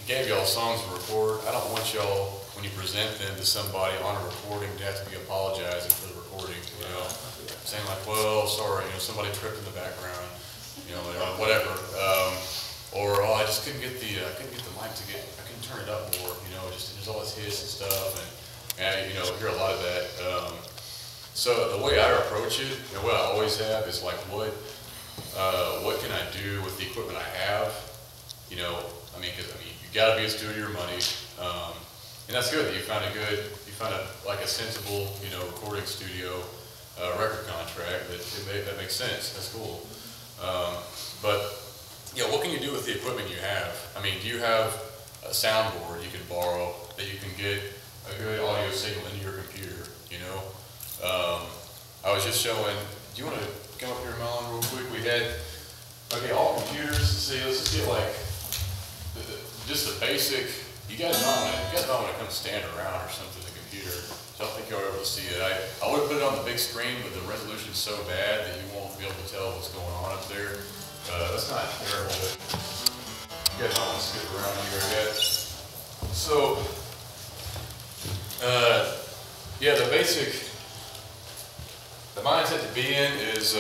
gave y'all songs to record. I don't want y'all, when you present them to somebody on a recording, to have to be apologizing for the recording, you know, saying like, well, sorry, you know, somebody tripped in the background, you know, whatever. Or oh, I just couldn't get the mic to get, I couldn't turn it up more, you know, just there's all this hiss and stuff, and you know, hear a lot of that. So the way I approach it, and what I always have is like, what can I do with the equipment I have? You know, I mean, because you got to be a student of your money, and that's good that you found like a sensible, you know, recording studio record contract that makes sense. That's cool. But you know, what can you do with the equipment you have? I mean, do you have a soundboard you can borrow that you can get a good audio signal into your computer? You know, I was just showing. Do you want to come up here, Mylon, real quick? We had all computers. See, let's just get like just the basic. You guys might want to come stand around or something to the computer. So I don't think you'll ever see it. I would put it on the big screen, but the resolution is so bad that you won't be able to tell what's going on up there. That's not terrible, but you guys might want to skip around here, I guess. So, yeah, the mindset to be in is,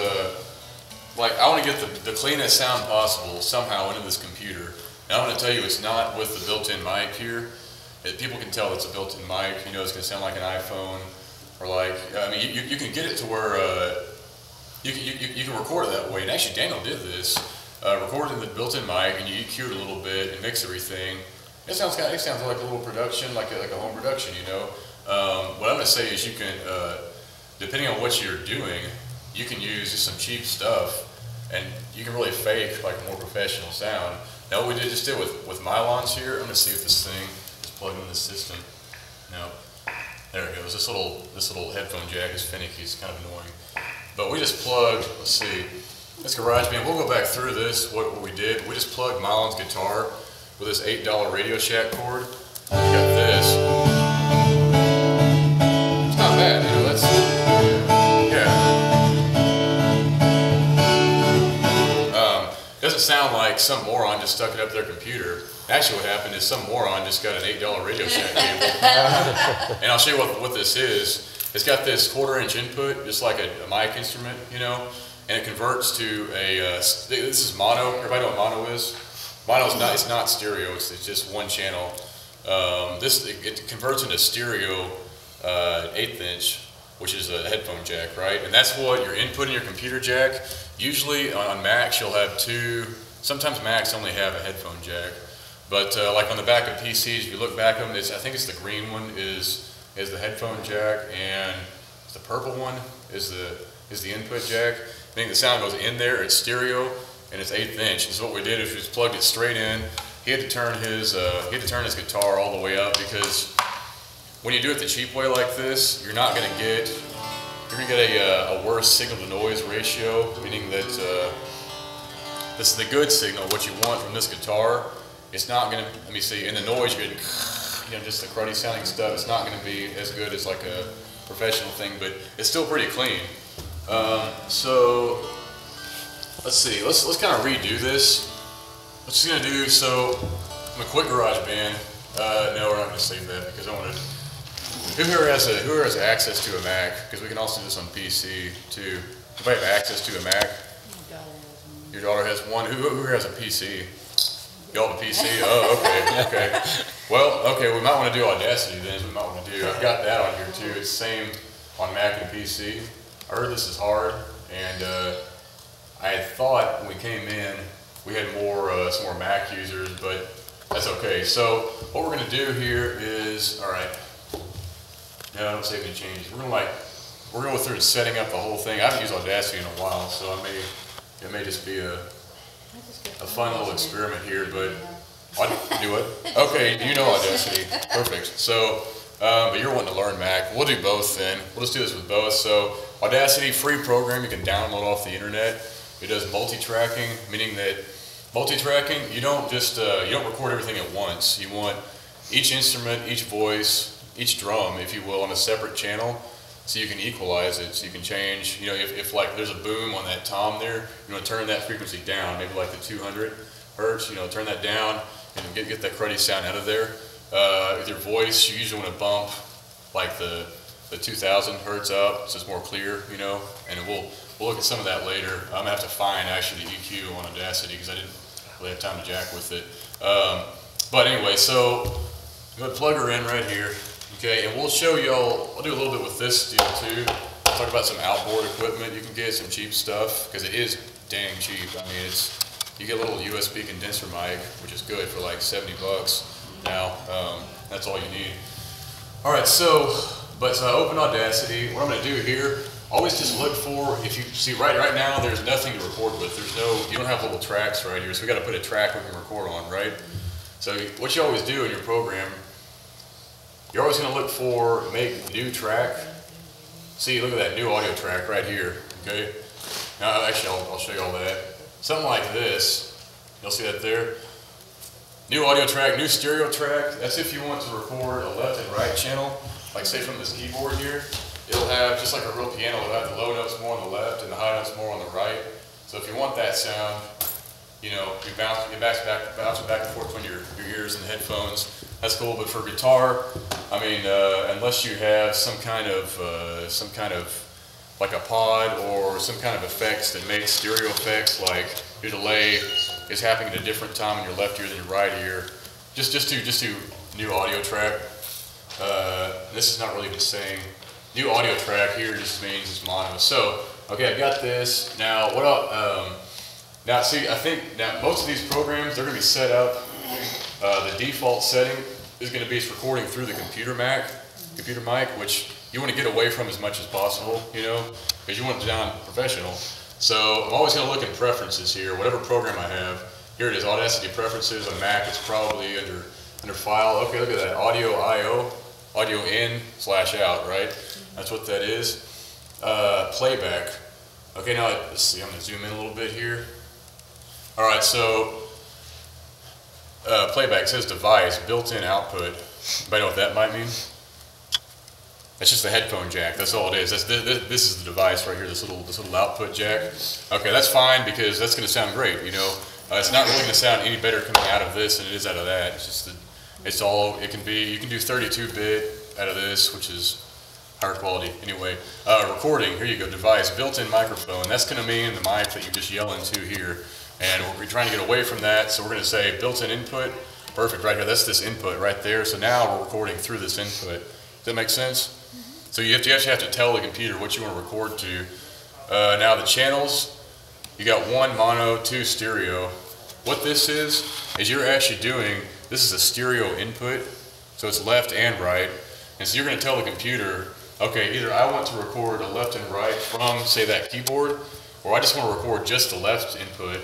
like, I want to get the cleanest sound possible somehow into this computer. And I'm going to tell you, it's not with the built-in mic here. People can tell it's a built-in mic. You know, it's going to sound like an iPhone, or like, I mean, you can get it to where you can record it that way. And actually, Daniel did this, recorded in the built-in mic, and you EQ it a little bit and mix everything. It sounds like a little production, like a home production. You know, what I'm going to say is you can, depending on what you're doing, you can use just some cheap stuff, and you can really fake like a more professional sound. Now what we just did with Mylons here, I'm going to see if this thing is plugged in the system. No, there it goes. This little headphone jack is finicky. It's kind of annoying. But we just plugged. Let's see. This Garageband. We'll go back through this. What we did. We just plugged Mylon's guitar with this $8 Radio Shack cord. We got this. It's not bad. You know, that's yeah. Doesn't sound like some moron just stuck it up their computer. Actually, what happened is some moron just got an $8 Radio Shack cable. And I'll show you what this is. It's got this 1/4-inch input, just like a mic instrument, you know, and it converts to a, this is mono. Everybody know what mono is? Mono is not, it's not stereo, it's just one channel. It converts into stereo 1/8 inch, which is a headphone jack, right? And that's what your input in your computer jack. Usually on Macs you'll have two, sometimes Macs only have a headphone jack. But like on the back of PCs, if you look back on this, I think it's the green one is the headphone jack, and the purple one is the input jack. I think the sound goes in there, it's stereo, and it's 1/8 inch. So what we did is we just plugged it straight in. He had to turn his guitar all the way up, because when you do it the cheap way like this, you're going to get a worse signal to noise ratio, meaning that this is the good signal, what you want from this guitar. It's not going to, let me see, in the noise you're getting, you know, just the cruddy sounding stuff. It's not going to be as good as like a professional thing, but it's still pretty clean. So let's see, let's kind of redo this. What's just going to do, so I'm going to quit GarageBand. No, we're not going to save that, because I want to. Who here has access to a Mac? Because we can also do this on PC too. Anybody have access to a Mac? Your daughter has one. Who here has a PC? Y'all have a PC? Oh, okay, okay. Well, okay, we might want to do Audacity then. We might want to do. I've got that on here too. It's the same on Mac and PC. I heard this is hard, and I had thought when we came in we had some more Mac users, but that's okay. So what we're going to do here is, all right. No, I don't save any changes. We're gonna go through and setting up the whole thing. I haven't used Audacity in a while, so it may just be a fun little experiment here. But I do it. Okay, you know Audacity, perfect. So, but you're wanting to learn Mac. We'll do both then. We'll just do this with both. So Audacity, free program you can download off the internet. It does multitracking, meaning that multitracking, you don't just you don't record everything at once. You want each instrument, each voice, each drum, if you will, on a separate channel, so you can equalize it, so you can change, you know, if like there's a boom on that tom there, you want to turn that frequency down, maybe like the 200 hertz, you know, turn that down, and get that cruddy sound out of there. With your voice, you usually want to bump like the 2000 hertz up, so it's more clear, you know. And we'll look at some of that later. I'm gonna have to find actually the EQ on Audacity because I didn't really have time to jack with it. But anyway, so I'm gonna plug her in right here, okay? And we'll show y'all. I'll do a little bit with this deal too. Talk about some outboard equipment you can get, some cheap stuff, because it is dang cheap. I mean, you get a little USB condenser mic, which is good for like 70 bucks now. That's all you need. All right, so I open Audacity. What I'm gonna do here, always just look for, if you see right now, there's nothing to record with. You don't have little tracks right here, so we gotta put a track we can record on, right? So what you always do in your program, you're always gonna look for make new track. See, look at that new audio track right here, okay? Now, actually, I'll show you all that. Something like this, you'll see that there. New audio track, new stereo track. That's if you want to record a left and right channel. Like say from this keyboard here, it'll have, just like a real piano, it'll have the low notes more on the left and the high notes more on the right. So if you want that sound, you know, you bounce it back and forth between your ears and the headphones. That's cool, but for guitar, I mean, unless you have some kind of like a pod or some kind of effects that make stereo effects, like your delay is happening at a different time in your left ear than your right ear. Just do new audio track. This is not really the same. New audio track here just means it's mono. So, okay, I've got this. Now, now see, I think now most of these programs, they're gonna be set up, the default setting is gonna be it's recording through the computer mic, which you wanna get away from as much as possible, you know, because you want it to sound professional. So I'm always gonna look in preferences here, whatever program I have. Here it is, Audacity preferences. On Mac, it's probably under file. Okay, look at that, audio IO, audio in/out, right? That's what that is. Playback. Okay, now let's see, I'm gonna zoom in a little bit here. All right, so playback says device, built-in output. Anybody know what that might mean? That's just the headphone jack. That's all it is. This is the device right here. This little output jack. Okay, that's fine because that's going to sound great. You know, it's not really going to sound any better coming out of this than it is out of that. It's just it's all it can be. You can do 32-bit out of this, which is higher quality. Anyway, recording. Here you go. Device, built-in microphone. That's going to mean the mic that you just yell into here. And we're trying to get away from that. So we're going to say built-in input. Perfect. Right here. That's this input right there. So now we're recording through this input. Does that make sense? So you actually have to tell the computer what you want to record to. Now the channels, you got 1 mono, 2 stereo. What this is you're actually doing, this is a stereo input, so it's left and right. And so you're going to tell the computer, okay, either I want to record a left and right from, say, that keyboard, or I just want to record just the left input.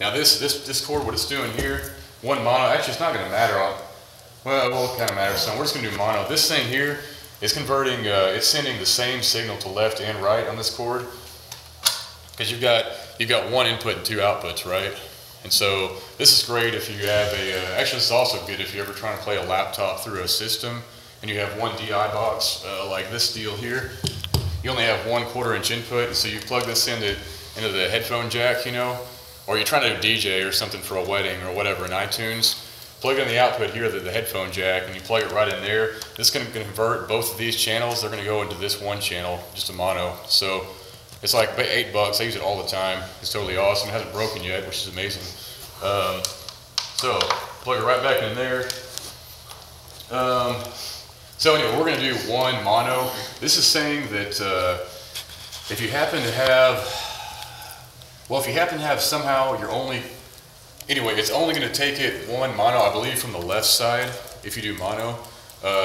Now this chord, what it's doing here, 1 mono, actually it's not going to matter on, well, it kind of matters some. We're just going to do mono. This thing here, it's converting, it's sending the same signal to left and right on this chord, because you've got 1 input and 2 outputs, right? And so this is great if you have actually this is also good if you're ever trying to play a laptop through a system and you have 1 DI box like this deal here. You only have 1 1/4-inch input, and so you plug this into the headphone jack, you know, or you're trying to do DJ or something for a wedding or whatever in iTunes. Plug in the output here, the headphone jack, and you plug it right in there. This is going to convert both of these channels. They're going to go into this 1 channel, just a mono. So it's like $8. I use it all the time. It's totally awesome. It hasn't broken yet, which is amazing. So plug it right back in there. So anyway, we're going to do 1 mono. This is saying that if you happen to have somehow you're only, anyway, it's only going to take it 1 mono, I believe, from the left side if you do mono.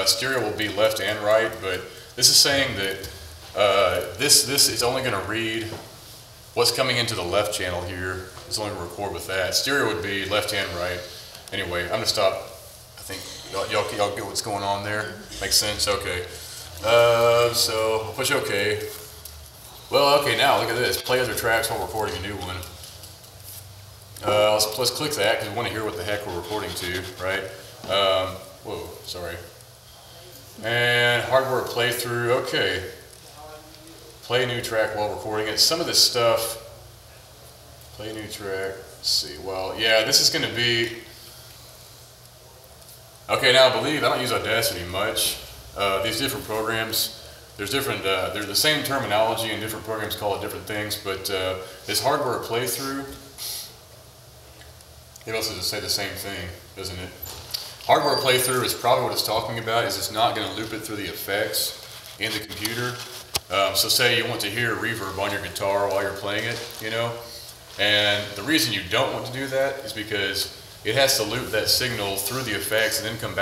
Stereo will be left and right, but this is saying that this is only going to read what's coming into the left channel here. It's only going to record with that. Stereo would be left and right. Anyway, I'm going to stop. I think y'all get what's going on there. Makes sense? Okay. So I'll push OK. Well, okay, now look at this. Play other tracks while recording a new one. Let's click that because we want to hear what the heck we're recording to, right? Whoa, sorry. And hardware playthrough, okay. Play new track while recording it. Some of this stuff, play new track, let's see, well, yeah, this is going to be, Okay, now I don't use Audacity much. These different programs, there's the same terminology and different programs call it different things, but this hardware playthrough, it also does say the same thing, doesn't it? Hardware playthrough is probably what it's talking about, is it's not going to loop it through the effects in the computer. So say you want to hear reverb on your guitar while you're playing it, you know, and the reason you don't want to do that is because it has to loop that signal through the effects and then come back